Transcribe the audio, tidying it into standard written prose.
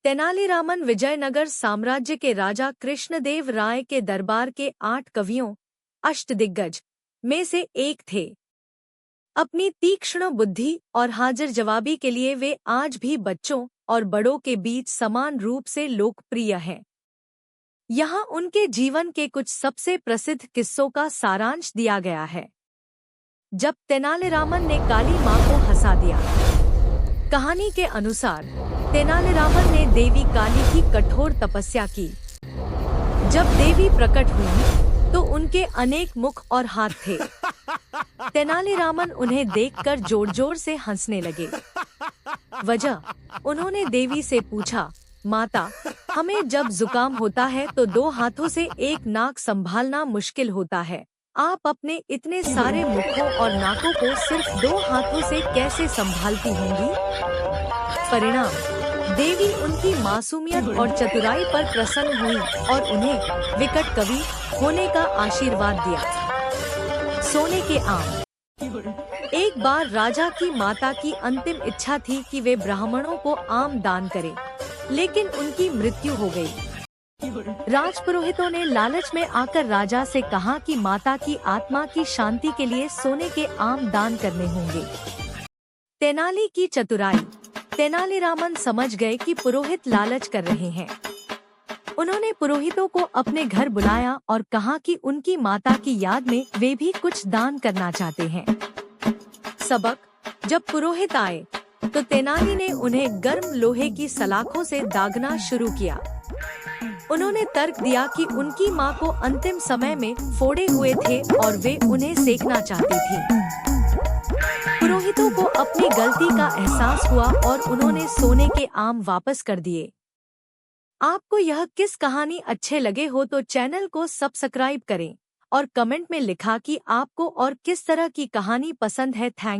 तेनालीरामन विजयनगर साम्राज्य के राजा कृष्णदेव राय के दरबार के 8 कवियों अष्टदिग्गज में से एक थे। अपनी तीक्ष्ण बुद्धि और हाजिर जवाबी के लिए वे आज भी बच्चों और बड़ों के बीच समान रूप से लोकप्रिय हैं। यहाँ उनके जीवन के कुछ सबसे प्रसिद्ध किस्सों का सारांश दिया गया है। जब तेनालीरामन ने काली माँ को हंसा दिया। कहानी के अनुसार तेनालीरामन ने देवी काली की कठोर तपस्या की। जब देवी प्रकट हुई तो उनके अनेक मुख और हाथ थे। तेनालीरामन उन्हें देखकर जोर-जोर से हंसने लगे। वजह, उन्होंने देवी से पूछा, माता, हमें जब जुकाम होता है तो 2 हाथों से एक नाक संभालना मुश्किल होता है। आप अपने इतने सारे मुखों और नाकों को सिर्फ 2 हाथों से कैसे संभालती होंगी? परिणाम, देवी उनकी मासूमियत और चतुराई पर प्रसन्न हुई और उन्हें विकट कवि होने का आशीर्वाद दिया। सोने के आम। एक बार राजा की माता की अंतिम इच्छा थी कि वे ब्राह्मणों को आम दान करें, लेकिन उनकी मृत्यु हो गई। राजपुरोहितों ने लालच में आकर राजा से कहा कि माता की आत्मा की शांति के लिए सोने के आम दान करने होंगे। तेनाली की चतुराई। तेनालीरामन समझ गए कि पुरोहित लालच कर रहे हैं। उन्होंने पुरोहितों को अपने घर बुलाया और कहा कि उनकी माता की याद में वे भी कुछ दान करना चाहते हैं। सबक, जब पुरोहित आए तो तेनाली ने उन्हें गर्म लोहे की सलाखों से दागना शुरू किया। उन्होंने तर्क दिया कि उनकी मां को अंतिम समय में फोड़े हुए थे और वे उन्हें सेकना चाहती थी। पुरोहितों को अपनी गलती का एहसास हुआ और उन्होंने सोने के आम वापस कर दिए। आपको यह किस कहानी अच्छे लगे हो तो चैनल को सब्सक्राइब करें और कमेंट में लिखा कि आपको और किस तरह की कहानी पसंद है। थैंक